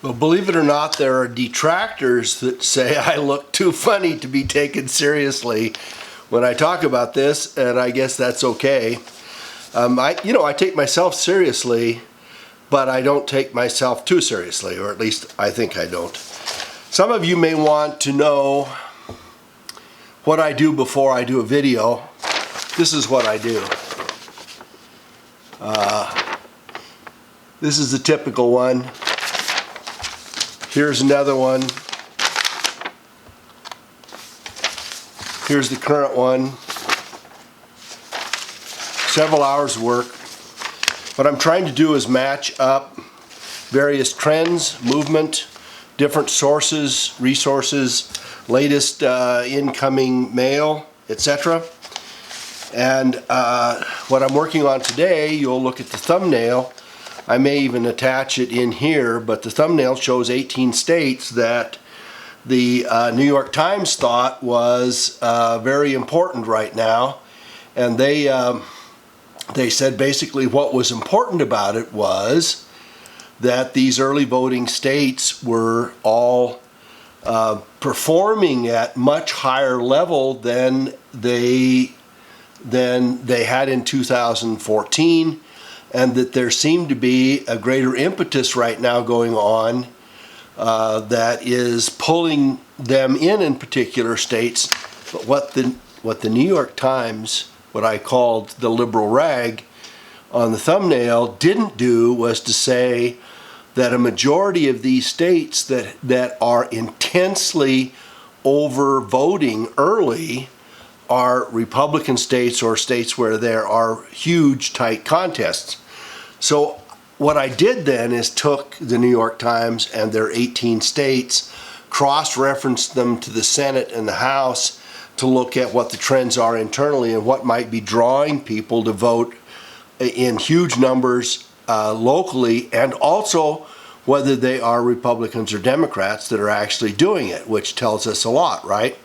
Well, believe it or not, there are detractors that say I look too funny to be taken seriously when I talk about this, and I guess that's okay. I take myself seriously, but I don't take myself too seriously, or at least I think I don't. Some of you may want to know what I do before I do a video. This is what I do. This is the typical one. Here's another one. Here's the current one. Several hours of work. What I'm trying to do is match up various trends, movement, different sources, resources, latest incoming mail, etc. And what I'm working on today, you'll look at the thumbnail. I may even attach it in here, but the thumbnail shows 18 states that the New York Times thought was very important right now. And they said basically what was important about it was that these early voting states were all performing at much higher level than they had in 2014, and that there seemed to be a greater impetus right now going on that is pulling them in particular states. But what the New York Times, what I called the liberal rag on the thumbnail, didn't do was to say that a majority of these states that are intensely over voting early are Republican states or states where there are huge tight contests. So what I did then is took the New York Times and their 18 states, cross-referenced them to the Senate and the House to look at what the trends are internally and what might be drawing people to vote in huge numbers locally, and also whether they are Republicans or Democrats that are actually doing it, which tells us a lot, right?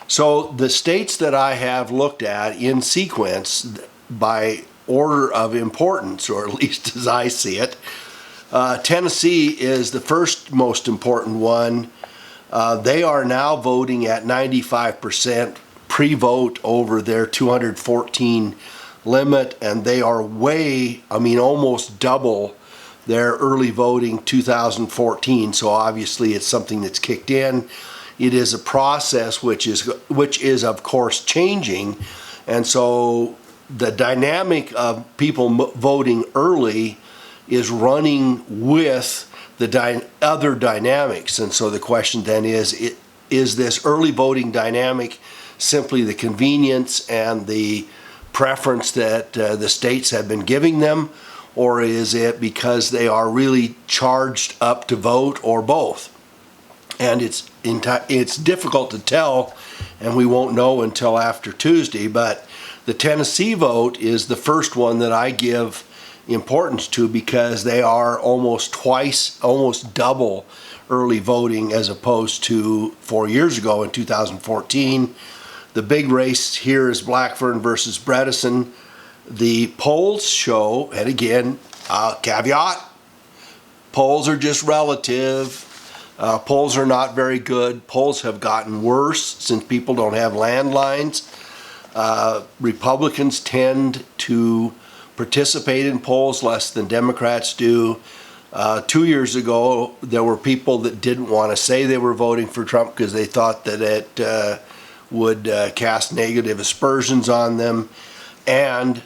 So the states that I have looked at in sequence by order of importance, or at least as I see it, Tennessee is the first most important one. They are now voting at 95% pre-vote over their 214 limit, and they are almost double their early voting 2014. So obviously it's something that's kicked in. It is a process which is of course changing, and so the dynamic of people voting early is running with the other dynamics. And so the question then is this early voting dynamic simply the convenience and the preference that the states have been giving them, or is it because they are really charged up to vote, or both? And it's difficult to tell, and we won't know until after Tuesday, but the Tennessee vote is the first one that I give importance to, because they are almost double early voting as opposed to 4 years ago in 2014. The big race here is Blackburn versus Bredesen. The polls show, and again, caveat, polls are just relative. Polls are not very good. Polls have gotten worse since people don't have landlines. Republicans tend to participate in polls less than Democrats do. 2 years ago, there were people that didn't want to say they were voting for Trump because they thought that it would cast negative aspersions on them. And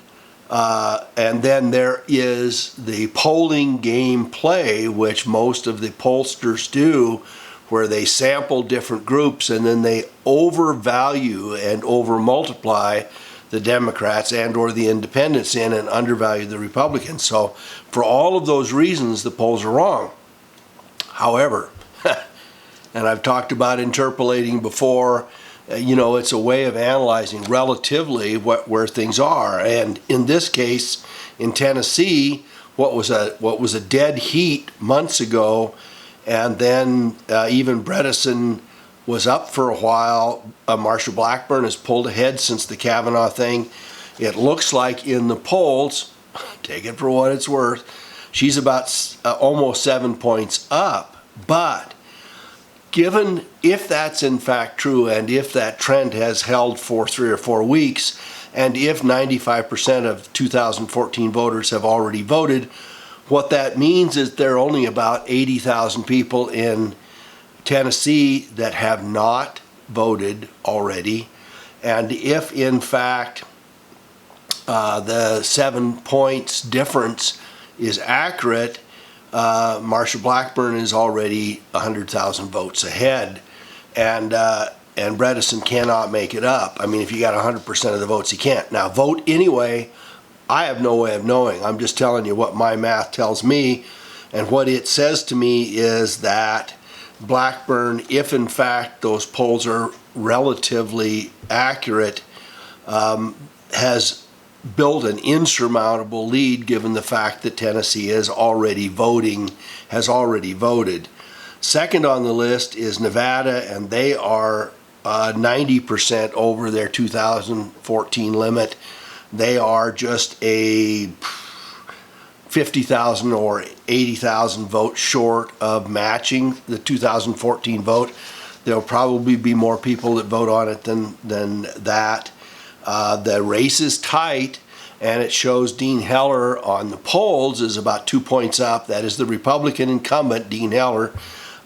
then there is the polling game play, which most of the pollsters do, where they sample different groups and then they overvalue and overmultiply the Democrats and or the independents in and undervalue the Republicans. So for all of those reasons, the polls are wrong. However, and I've talked about interpolating before, it's a way of analyzing relatively where things are. And in this case, in Tennessee, what was a dead heat months ago, and then even Bredesen was up for a while. Marsha Blackburn has pulled ahead since the Kavanaugh thing. It looks like in the polls, take it for what it's worth, she's about almost 7 points up But given, if that's in fact true, and if that trend has held for 3 or 4 weeks, and if 95% of 2014 voters have already voted, what that means is there are only about 80,000 people in Tennessee that have not voted already. And if in fact the 7 points difference is accurate, Marsha Blackburn is already 100,000 votes ahead, and Bredesen cannot make it up. I mean, if you got 100% of the votes, he can't. Now, vote anyway. I have no way of knowing. I'm just telling you what my math tells me, and what it says to me is that Blackburn, if in fact those polls are relatively accurate, has built an insurmountable lead given the fact that Tennessee is already voting, has already voted. Second on the list is Nevada, and they are 90% over their 2014 limit. They are just a 50,000 or 80,000 votes short of matching the 2014 vote. There'll probably be more people that vote on it than that. The race is tight, and it shows Dean Heller on the polls is about 2 points up. That is the Republican incumbent, Dean Heller,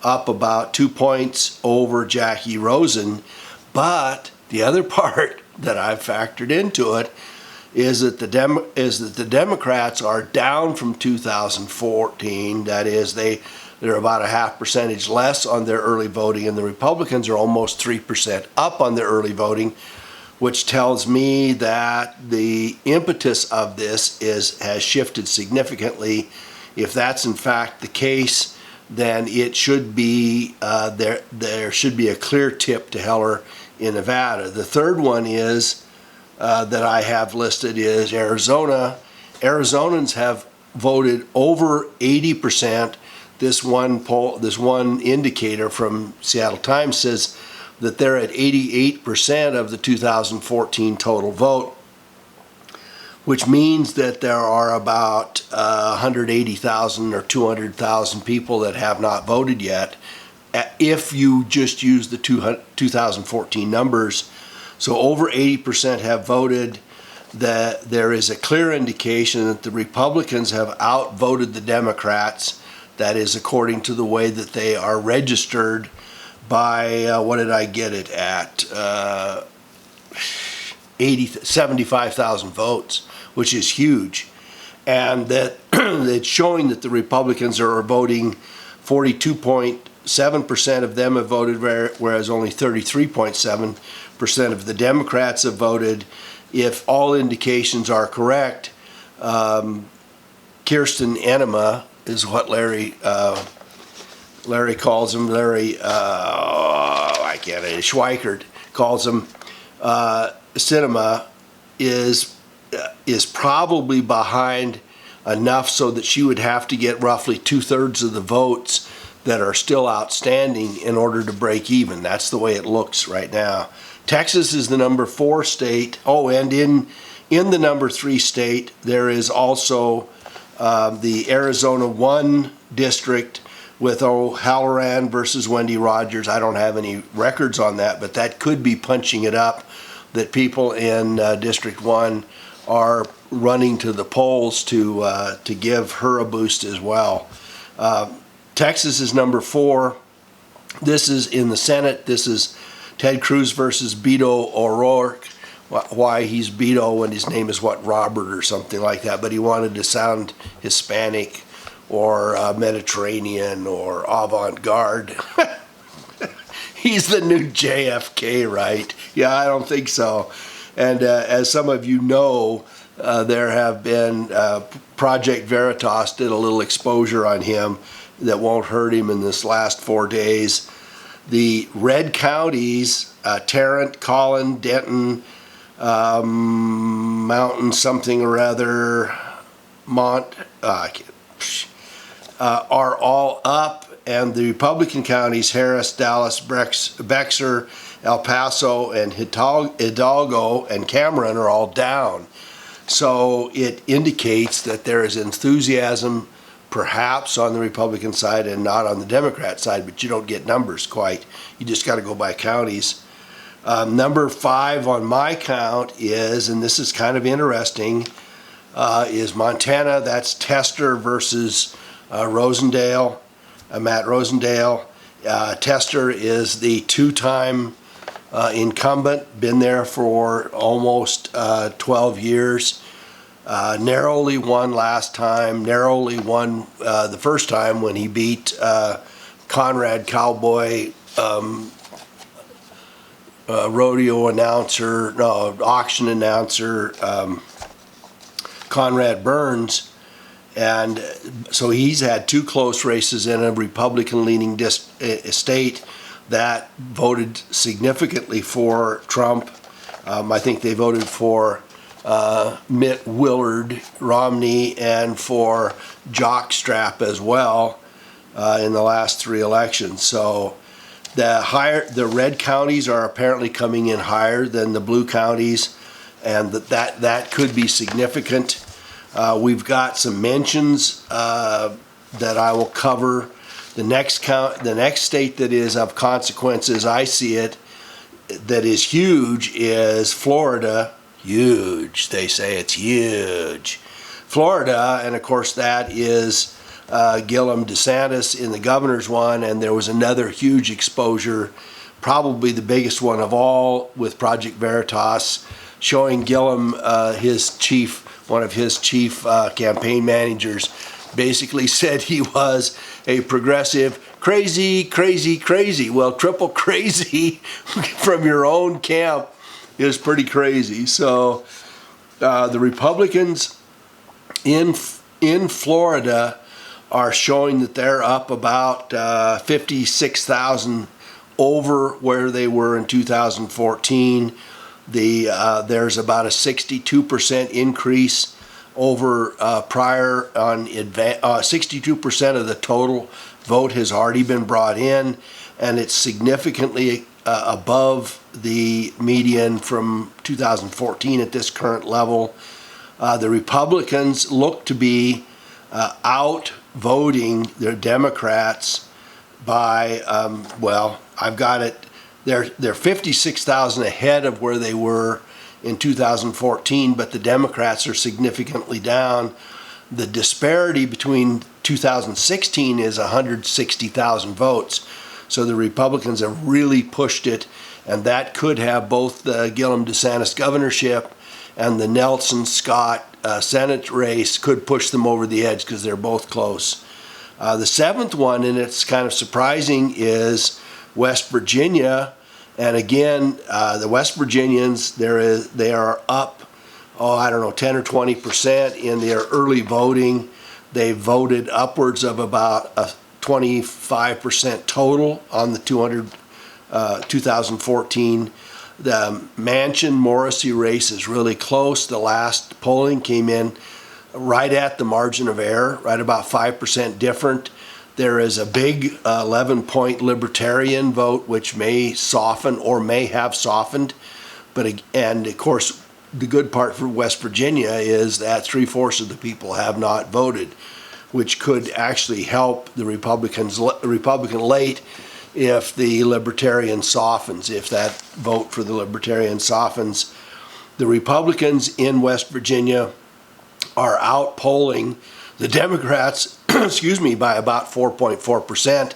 up about 2 points over Jackie Rosen. But the other part that I've factored into it is that the Democrats are down from 2014. That is, they're about a half percentage less on their early voting, and the Republicans are almost 3% up on their early voting, which tells me that the impetus of this has shifted significantly. If that's in fact the case, then it should be there should be a clear tip to Heller in Nevada. The third one is that I have listed is Arizona. Arizonans have voted over 80%. This one indicator from Seattle Times says that they're at 88% of the 2014 total vote, which means that there are about 180,000 or 200,000 people that have not voted yet, if you just use the 2014 numbers. So over 80% have voted. That there is a clear indication that the Republicans have outvoted the Democrats. That is according to the way that they are registered by, what did I get it at? 75,000 votes, which is huge. And that it's showing that the Republicans are voting, 42.7% of them have voted, whereas only 33.7% of the Democrats have voted. If all indications are correct, Kirsten Enema is what Larry calls him. Schweikert calls him. Sinema is probably behind enough so that she would have to get roughly 2/3 of the votes that are still outstanding in order to break even. That's the way it looks right now. Texas is the number 4 state. Oh, and in the number 3 state, there is also the Arizona 1 district with Halloran versus Wendy Rogers. I don't have any records on that, but that could be punching it up, that people in District 1 are running to the polls to give her a boost as well. Texas is number 4. This is in the Senate. This is Ted Cruz versus Beto O'Rourke. Why he's Beto when his name is Robert or something like that, but he wanted to sound Hispanic or Mediterranean or avant-garde. He's the new JFK, right? Yeah, I don't think so. And as some of you know, there have been, Project Veritas did a little exposure on him that won't hurt him in this last 4 days. The red counties, Tarrant, Collin, Denton, Mountain something or other, are all up, and the Republican counties, Harris, Dallas, Bexar, El Paso, and Hidalgo and Cameron are all down. So it indicates that there is enthusiasm perhaps on the Republican side and not on the Democrat side, but you don't get numbers quite. You just got to go by counties. Number 5 on my count is, and this is kind of interesting, is Montana. That's Tester versus Rosendale, Matt Rosendale. Tester is the 2-time incumbent, been there for almost 12 years. Narrowly won last time, narrowly won the first time when he beat Conrad Cowboy rodeo announcer, no, auction announcer, Conrad Burns. And so he's had 2 close races in a Republican-leaning state that voted significantly for Trump. I think they voted for Mitt Willard Romney and for Jockstrap as well in the last 3 elections. So the red counties are apparently coming in higher than the blue counties, and that could be significant. We've got some mentions that I will cover. The next state that is of consequence, as I see it, that is huge, is Florida. Huge. They say it's huge. Florida, and of course that is Gillum DeSantis in the governor's one, and there was another huge exposure, probably the biggest one of all, with Project Veritas, showing Gillum, one of his chief campaign managers, basically said he was a progressive, crazy. Well, triple crazy from your own camp is pretty crazy. So the Republicans in Florida are showing that they're up about 56,000 over where they were in 2014. There's about a 62% increase over prior on 62% of the total vote has already been brought in, and it's significantly above the median from 2014 at this current level. The Republicans look to be out voting their Democrats by, I've got it, they're 56,000 ahead of where they were in 2014, but the Democrats are significantly down. The disparity between 2016 is 160,000 votes. So the Republicans have really pushed it, and that could have both the Gillum DeSantis governorship and the Nelson Scott Senate race could push them over the edge because they're both close. The 7th one, and it's kind of surprising, is West Virginia. And again, the West Virginians, they are up, 10 or 20% in their early voting. They voted upwards of about a 25% total on the 2014. The Manchin-Morrissey race is really close. The last polling came in right at the margin of error, right about 5% different. There is a big 11-point libertarian vote, which may soften or may have softened. And of course, the good part for West Virginia is that 3/4 of the people have not voted, which could actually help the Republican late if the Libertarian softens, if that vote for the Libertarian softens. The Republicans in West Virginia are outpolling the Democrats, by about 4.4%.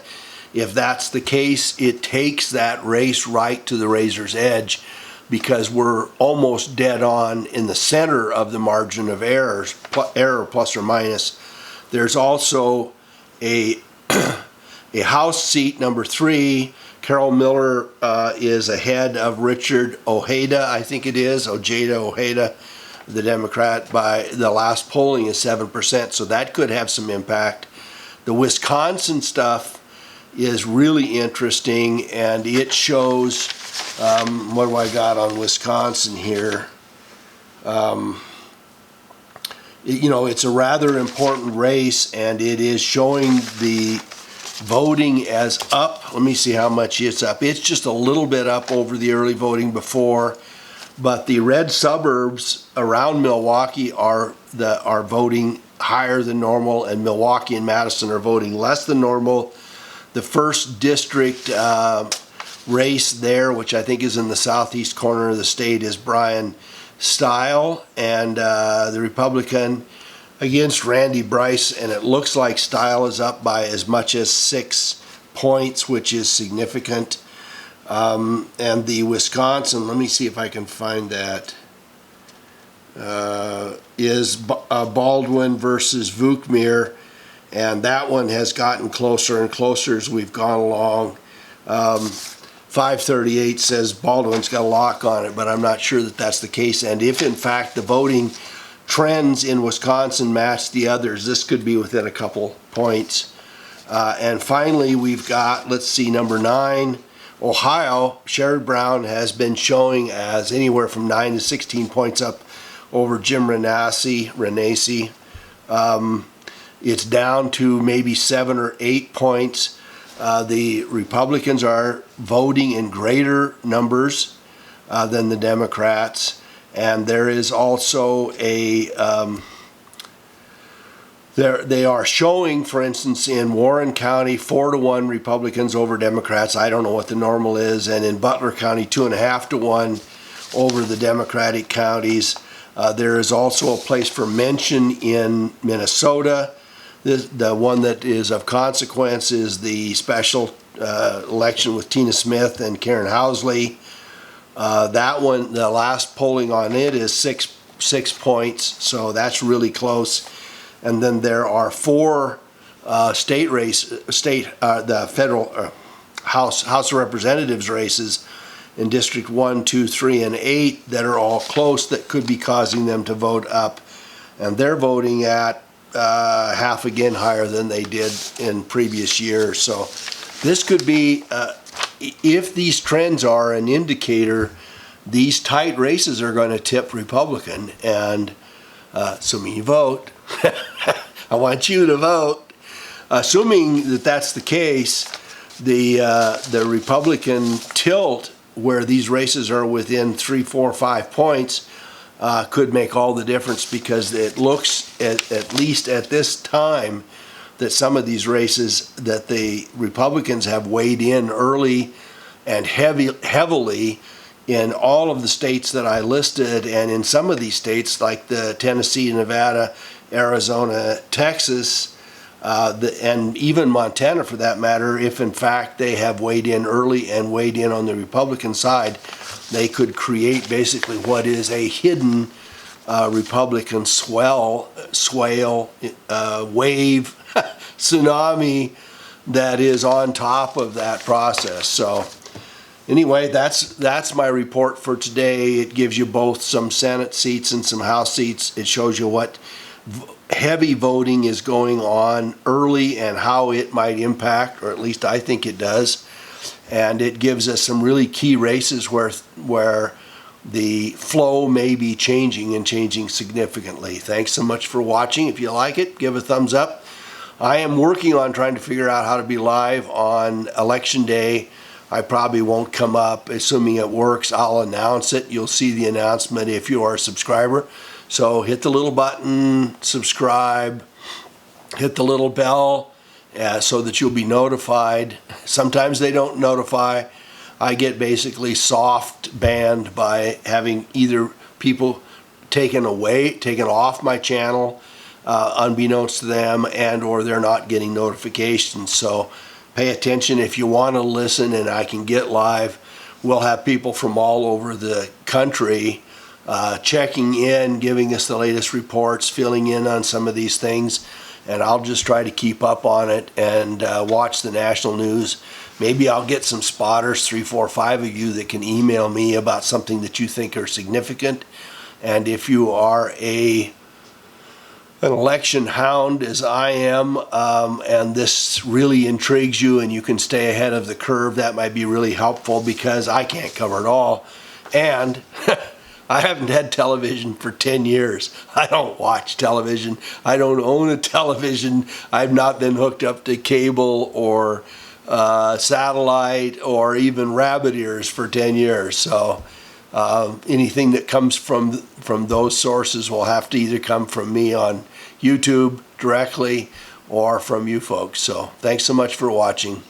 If that's the case, it takes that race right to the razor's edge, because we're almost dead on in the center of the margin of error plus or minus. There's also a House seat, number 3. Carol Miller is ahead of Richard Ojeda, I think it is, Ojeda, the Democrat. By the last polling is 7%, so that could have some impact. The Wisconsin stuff is really interesting, and it shows, what do I got on Wisconsin here? It's a rather important race, and it is showing the voting as up. Let me see how much it's up. It's just a little bit up over the early voting before, but the red suburbs around Milwaukee are voting higher than normal, and Milwaukee and Madison are voting less than normal. The first district race there, which I think is in the southeast corner of the state, is Brian Stile, and the Republican against Randy Bryce, and it looks like Stile is up by as much as 6 points, which is significant. And the Wisconsin, let me see if I can find that, is Baldwin versus Vukmir, and that one has gotten closer and closer as we've gone along. 538 says Baldwin's got a lock on it, but I'm not sure that that's the case. And if in fact the voting trends in Wisconsin match the others, this could be within a couple points. And finally, we've got, let's see, number 9, Ohio. Sherrod Brown has been showing as anywhere from 9 to 16 points up over Jim Renacci. It's down to maybe 7 or 8 points. The Republicans are voting in greater numbers than the Democrats, and there is also a they are showing, for instance, in Warren County 4-1 Republicans over Democrats. I don't know what the normal is, and in Butler County 2.5-1 over the Democratic counties. There is also a place for mention in Minnesota. The one that is of consequence is the special election with Tina Smith and Karen Housley. That one, the last polling on it is six points, so that's really close. And then there are 4 the federal House of Representatives races in District 1, 2, 3, and 8 that are all close, that could be causing them to vote up. And they're voting at half again higher than they did in previous years. So this could be, if these trends are an indicator, these tight races are going to tip Republican. And assuming you vote, I want you to vote. Assuming that that's the case, the Republican tilt, where these races are within 3, 4, 5 points, could make all the difference, because it looks, at least at this time, that some of these races that the Republicans have weighed in early and heavily in all of the states that I listed, and in some of these states like the Tennessee, Nevada, Arizona, Texas, and even Montana for that matter. If in fact they have weighed in early and weighed in on the Republican side, they could create basically what is a hidden Republican swale, wave, tsunami that is on top of that process. So anyway, that's my report for today. It gives you both some Senate seats and some House seats. It shows you what heavy voting is going on early and how it might impact, or at least I think it does. And it gives us some really key races where the flow may be changing, and changing significantly. Thanks so much for watching. If you like it, give a thumbs up. I am working on trying to figure out how to be live on Election Day. I probably won't come up. Assuming it works, I'll announce it. You'll see the announcement if you are a subscriber. So hit the little button, subscribe, hit the little bell so that you'll be notified. Sometimes they don't notify. I get basically soft banned by having either people taken off my channel unbeknownst to them, and or they're not getting notifications. So pay attention if you want to listen, and I can get live. We'll have people from all over the country checking in, giving us the latest reports, filling in on some of these things, and I'll just try to keep up on it and watch the national news. Maybe I'll get some spotters, 3, 4, 5 of you that can email me about something that you think are significant. And if you are an election hound, as I am, and this really intrigues you and you can stay ahead of the curve, that might be really helpful, because I can't cover it all. And I haven't had television for 10 years. I don't watch television. I don't own a television. I've not been hooked up to cable or satellite or even rabbit ears for 10 years. So anything that comes from those sources will have to either come from me on YouTube directly or from you folks. So thanks so much for watching.